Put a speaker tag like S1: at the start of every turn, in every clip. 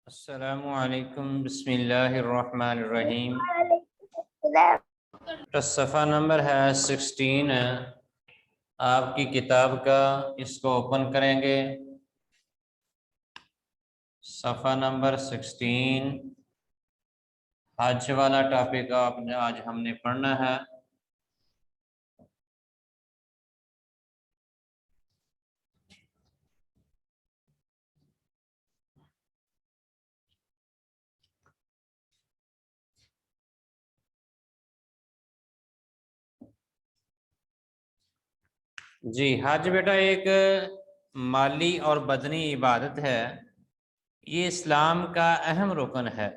S1: अस्सलामुअलैकुम बिस्मिल्लाहिर्रहमानिर्रहीम। तो सफ़ा नंबर है 16 आपकी किताब का। इसको ओपन करेंगे। सफ़ा नंबर 16 हज वाला टॉपिक आपने आज हमने पढ़ना है। जी, हज बेटा एक माली और बदनी इबादत है। ये इस्लाम का अहम रुकन है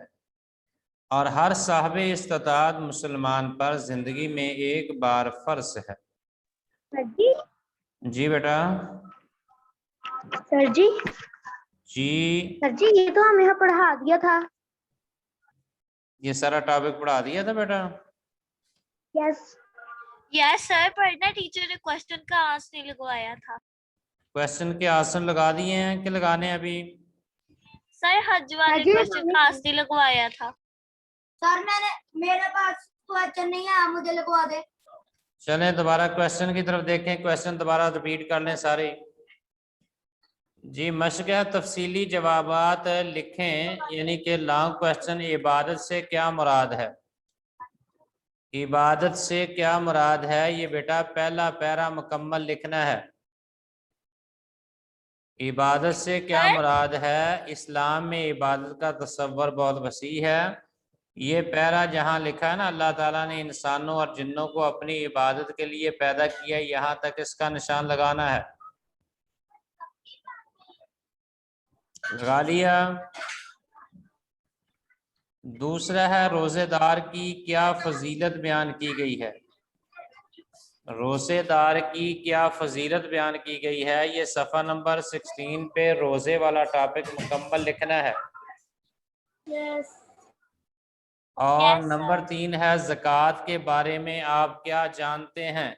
S1: और हर साहिब इस्तिताअत मुसलमान पर ज़िंदगी में एक बार फ़र्ज है। जी बेटा।
S2: सर जी ये तो हमें पढ़ा दिया था।
S1: ये सारा टॉपिक पढ़ा दिया था बेटा।
S2: यस सर, पर ना टीचर ने क्वेश्चन का आंसर नहीं लगवाया था।
S1: क्वेश्चन के आंसर लगा दिए हैं कि लगाने हैं अभी?
S2: सर हज वाले क्वेश्चन का आंसर नहीं लगवाया था। सर मेरे पास क्वेश्चन नहीं है, आप मुझे लगवा दे।
S1: चलें दोबारा क्वेश्चन की तरफ देखें। क्वेश्चन दोबारा रिपीट कर लें सारे। जी, मशक है तफसीली जवाबात लिखें, यानी कि लॉन्ग क्वेश्चन। इबादत से क्या मुराद है? इबादत से क्या मुराद है, ये बेटा पहला पैरा मुकम्मल लिखना है। इबादत से क्या मुराद है? इस्लाम में इबादत का तस्वर बहुत वसी है। ये पैरा जहाँ लिखा है ना, अल्लाह ताला ने इंसानों और जिन्नों को अपनी इबादत के लिए पैदा किया, यहाँ तक इसका निशान लगाना है। लगा लिया। दूसरा है रोजेदार की क्या फजीलत बयान की गई है? रोजेदार की क्या फजीलत बयान की गई है? ये सफ़ा नंबर 16 पे रोजे वाला टॉपिक मुकम्मल लिखना है। और नंबर 3 है ज़कात के बारे में आप क्या जानते हैं?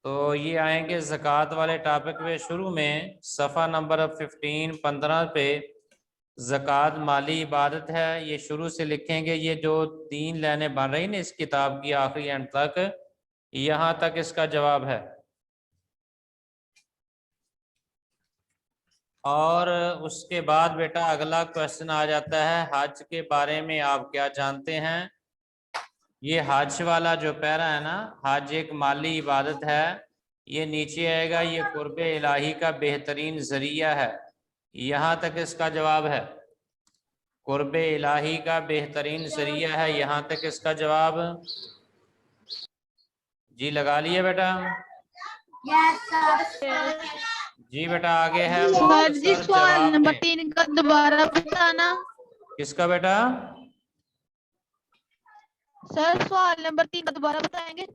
S1: तो ये आएंगे ज़कात वाले टॉपिक पे। शुरू में सफ़ा नंबर 15 पे ज़कात माली इबादत है, ये शुरू से लिखेंगे। ये जो 3 लाइनें बन रही ना इस किताब की आखिरी एंड तक, यहाँ तक इसका जवाब है। और उसके बाद बेटा अगला क्वेश्चन आ जाता है हज के बारे में आप क्या जानते हैं? ये हज वाला जो पैरा है ना, हज एक माली इबादत है। ये नीचे आएगा, ये कुर्ब इलाही का बेहतरीन जरिया है। यहाँ तक इसका जवाब है। कुर्ब इलाही का बेहतरीन जरिया है, यहाँ तक इसका जवाब। जी लगा लिए बेटा। जी बेटा आगे है
S3: सर जी
S1: मुख्तसर
S3: सवाल
S1: जवाब
S3: नंबर
S1: दें।
S3: 3 का दोबारा बताना।
S1: किसका बेटा?
S3: सर सवाल नंबर 3 का दोबारा बताएंगे?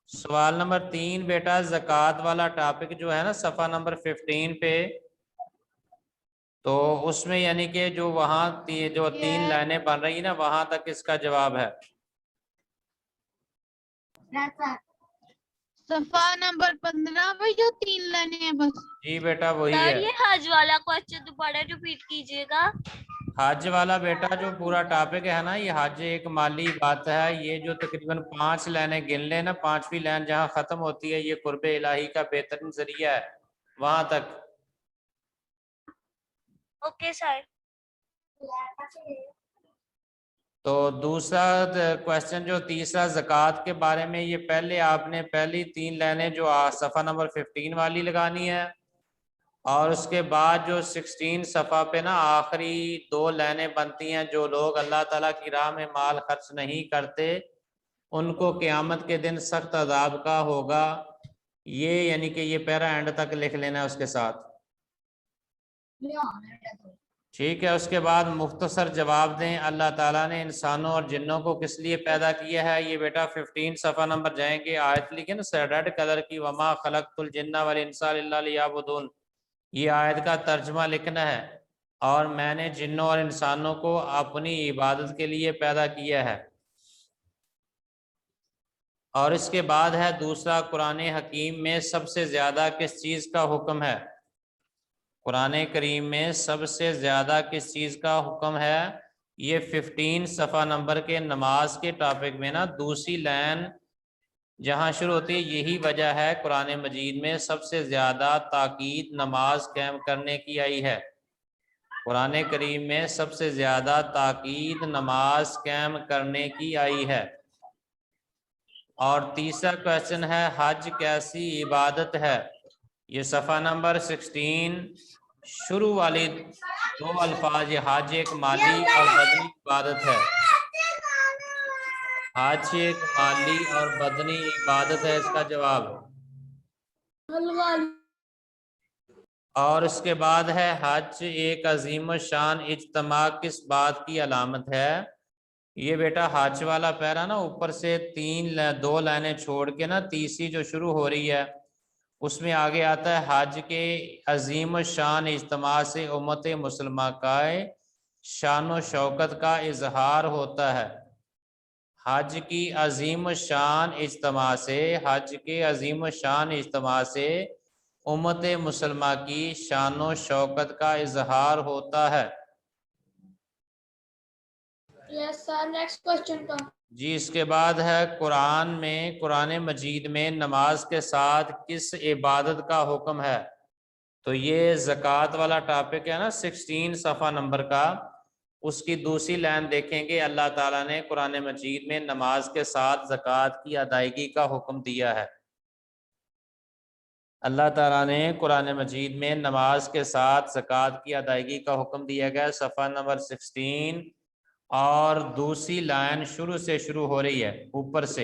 S1: सवाल नंबर 3 बेटा ज़कात वाला टॉपिक जो है ना सफ़ा नंबर 15 पे, तो उसमें यानी कि जो वहाँ जो 3 लाइनें बन रही ना, वहां तक इसका जवाब है।
S3: सफा नंबर 15 में जो 3 लाइनें हैं बस।
S1: जी बेटा वही
S2: सर
S1: है।
S2: ये हज वाला क्वेश्चन दोबारा रिपीट कीजिएगा।
S1: हज वाला बेटा जो पूरा टॉपिक है ना, ये हज एक माली बात है। ये जो तकरीबन 5 लाइनें गिन लेना, 5वीं लाइन जहाँ खत्म होती है, ये कुर्ब इलाही का बेहतरीन जरिया है, वहां तक।
S2: Okay sir.
S1: तो दूसरा क्वेश्चन जो तीसरा ज़कात के बारे में, ये पहले आपने पहली 3 लाइनें जो सफ़ा नंबर 15 वाली लगानी है, और उसके बाद जो 16 सफ़ा पे ना आखिरी 2 लाइनें बनती हैं। जो लोग अल्लाह ताला की राह में माल खर्च नहीं करते, उनको क़यामत के दिन सख्त अजाब का होगा। ये यानी कि ये पैरा एंड तक लिख लेना है उसके साथ। ठीक है। उसके बाद मुख्तसर जवाब दें, अल्लाह ताला ने इंसानों और जिन्नों को किस लिए पैदा किया है? ये बेटा 15 सफ़ा नंबर जाएंगे, आयत लिखे ना रेड कलर की, वमा खलक़तुल जिन्ना वल इंसा इल्ला लियअबुदून। ये आयत का तर्जमा लिखना है। और मैंने जिन्नों और इंसानों को अपनी इबादत के लिए पैदा किया है। और इसके बाद है दूसरा, कुरान हकीम में सबसे ज़्यादा किस चीज़ का हुक्म है? कुरान करीम में सबसे ज्यादा किस चीज का हुक्म है? ये 15 सफ़ा नंबर के नमाज के टॉपिक में ना दूसरी लाइन जहां शुरू होती है, यही वजह है कुरान मजीद में सबसे ज्यादा ताकीद नमाज कायम करने की आई है। कुरान करीम में सबसे ज्यादा ताकीद नमाज कायम करने की आई है। और तीसरा क्वेश्चन है, हज कैसी इबादत है? ये सफ़ा नंबर 16 शुरू वाले दो अल्फाज, ये हज एक माली और बदनी इबादत है। हज एक माली और बदनी इबादत है, इसका जवाब। और उसके बाद है, हज एक अजीम शान इज्तिमा किस बात की अलामत है? ये बेटा हज वाला पैरा ना ऊपर से दो लाइनें छोड़ के ना तीसरी जो शुरू हो रही है उसमें आगे आता है, हज के अजीम शान इज्तिमा से उम्मत मुसलमा का शान व शौकत का इजहार होता है। हज की अजीम शान इज्तिमा से, हज के अजीम शान इज्तिमा से उम्मत मुसलमा की शान व शौकत का इजहार होता है।
S2: यस सर, नेक्स्ट क्वेश्चन का।
S1: जी, इसके बाद है, कुरान मजीद में नमाज के साथ किस इबादत का हुक्म है? तो ये ज़कात वाला टॉपिक है ना 16 सफ़ा नंबर का, उसकी दूसरी लाइन देखेंगे। अल्लाह ताला ने कुरान मजीद में नमाज के साथ ज़कात की अदायगी का हुक्म दिया है। अल्लाह ताला ने कुरान मजीद में नमाज के साथ ज़कात की अदायगी का हुक्म दिया गया, सफ़ा नंबर 16 और दूसरी लाइन शुरू से शुरू हो रही है ऊपर से।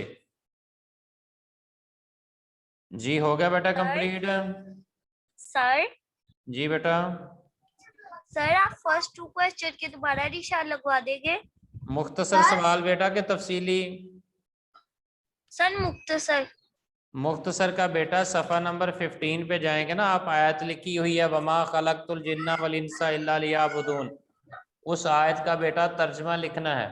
S1: जी हो गया बेटा कंप्लीट?
S2: सर
S1: जी बेटा।
S2: सर आप फर्स्ट 2 क्वेश्चन के दोबारा निशान लगवा देंगे?
S1: मुख्तसर सवाल बेटा के तफसीली?
S2: सर मुख्तसर।
S1: मुख्तसर का बेटा सफ़ा नंबर 15 पे जाएंगे ना आप, आयत लिखी हुई है, वमा खलक़तुल जिन्ना वल इंसा इल्ला लियअबुदून, उस आयत का बेटा तर्जमा लिखना है।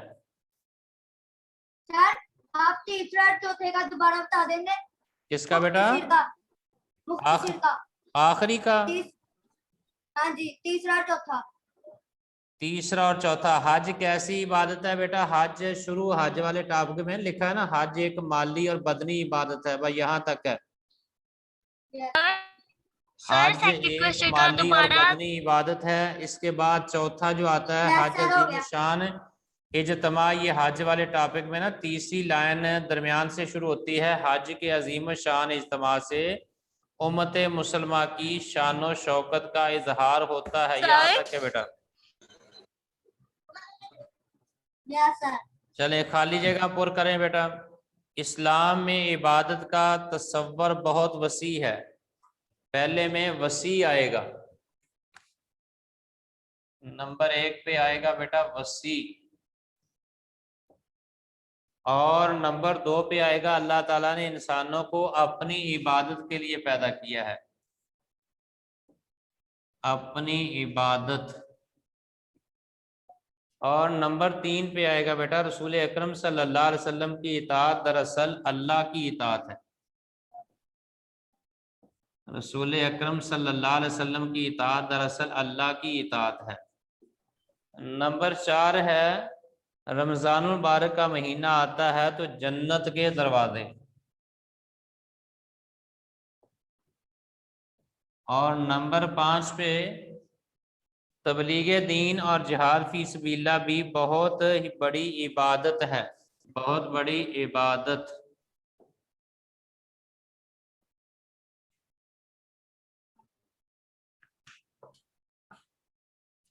S2: सर आप तीसरा और चौथे का दोबारा बता देंगे?
S1: किसका बेटा?
S2: मुख्तसर का।
S1: आखिरी का?
S2: हाँ जी, तीसरा और चौथा।
S1: तीसरा और चौथा। हज कैसी इबादत है बेटा? हज शुरू हज वाले टॉपिक में लिखा है ना, हज एक माली और बदनी इबादत है, भाई यहाँ तक है। हज एक माली और बदनी इबादत है। इसके बाद चौथा जो आता है, हज अजीम शान इज्तिमा, ये हज वाले टॉपिक में ना तीसरी लाइन दरमियान से शुरू होती है, हज के अजीम शान इज्तिमा से उम्मत मुसलमा की शान व शौकत का इजहार होता है। यहाँ तक है बेटा। चले खाली जगह पुर करें बेटा। इस्लाम में इबादत का तस्वर बहुत वसी है। पहले में वसी आएगा, नंबर 1 पे आएगा बेटा वसी, और नंबर 2 पे आएगा अल्लाह ताला ने इंसानों को अपनी इबादत के लिए पैदा किया है, अपनी इबादत। और नंबर 3 पे आएगा बेटा रसूल अकरम सल्लल्लाहु अलैहि वसल्लम की इताअत दरअसल अल्लाह की इताअत है। रसूल अकरम सल्लल्लाहु अलैहि वसल्लम की इताअत दरअसल अल्लाह की इताअत है। नंबर 4 है, रमजानुल मुबारक का महीना आता है तो जन्नत के दरवाजे। और नंबर 5 पे तबलीगे दीन और जिहाद फी सबिल्लाह भी बहुत ही बड़ी इबादत है, बहुत बड़ी इबादत।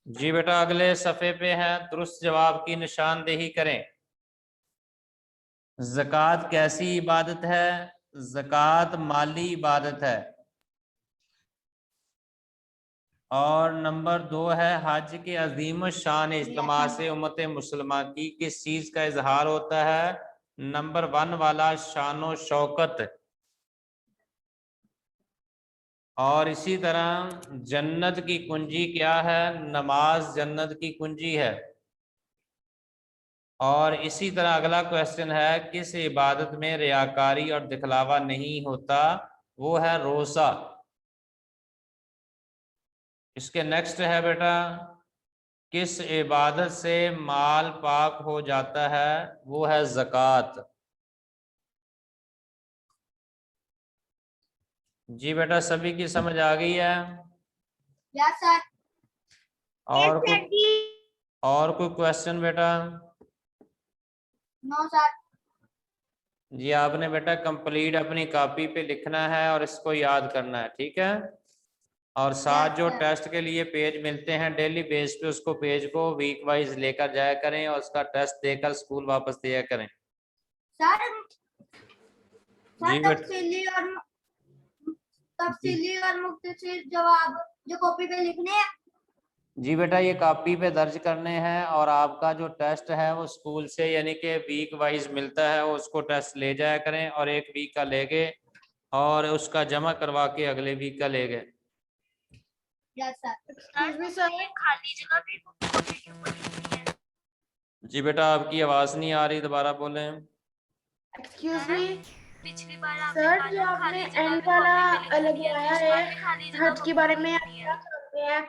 S1: जी बेटा अगले सफ़े पे है, दुरुस्त जवाब की निशानदेही करें। ज़कात कैसी इबादत है? ज़कात माली इबादत है। और नंबर 2 है, हज के अजीम शान इज्तिमा से उम्मत मुसलमा की किस चीज का इजहार होता है? नंबर 1 वाला शान शौकत। और इसी तरह जन्नत की कुंजी क्या है? नमाज जन्नत की कुंजी है। और इसी तरह अगला क्वेश्चन है, किस इबादत में रियाकारी और दिखलावा नहीं होता? वो है रोज़ा। इसके नेक्स्ट है बेटा, किस इबादत से माल पाक हो जाता है? वो है ज़कात। जी बेटा, सभी की समझ आ गई है?
S2: Yes sir.
S1: और कोई क्वेश्चन बेटा?
S2: No sir.
S1: जी, आपने बेटा कंप्लीट अपनी कॉपी पे लिखना है और इसको याद करना है, ठीक है? और साथ जो टेस्ट के लिए पेज मिलते हैं डेली बेस पे, उसको पेज को वीक वाइज लेकर जाया करें और उसका टेस्ट देकर स्कूल वापस दिया करें।
S2: सर
S1: जी बेटा,
S2: तफसीली और मुख्तसर जवाब जो कॉपी पे लिखने हैं।
S1: जी बेटा, ये कॉपी पे दर्ज करने हैं और आपका जो टेस्ट है वो स्कूल से यानी कि वीक वाइज मिलता है, वो उसको टेस्ट ले जाया करें और एक वीक का ले गए और उसका जमा करवा के अगले वीक का ले गए।
S2: खाली जगह पे
S1: जी बेटा, आपकी आवाज नहीं आ रही, दोबारा बोलें।
S4: एक्सक्यूज मी
S2: पिछली बार
S4: सर, जो आपने एंड वाला लगवाया है हज के बारे में, आप क्या जानते हैं?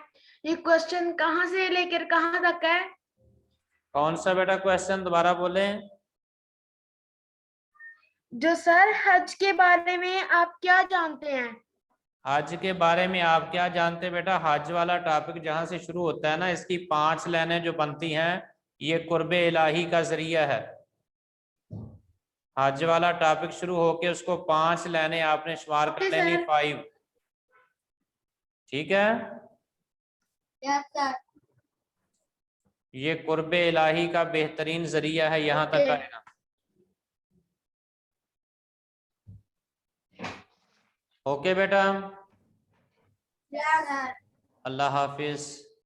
S4: ये क्वेश्चन कहाँ से लेकर कहाँ तक है?
S1: कौन सा बेटा क्वेश्चन, दोबारा बोलें।
S4: जो सर हज के बारे में आप क्या जानते हैं?
S1: हज के बारे में आप क्या जानते हैं बेटा? हज वाला टॉपिक जहां से शुरू होता है ना, इसकी 5 लाइनें जो बनती हैं, ये कुर्बे इलाही का जरिया है। हज वाला टॉपिक शुरू होके उसको 5 लाइनें आपने शुमार कर लेनी, 5, ठीक है?
S2: Yes sir.
S1: ये कुर्बे इलाही का बेहतरीन जरिया है, यहाँ तक आएगा। ओके बेटा,
S2: यस सर।
S1: अल्लाह हाफिज।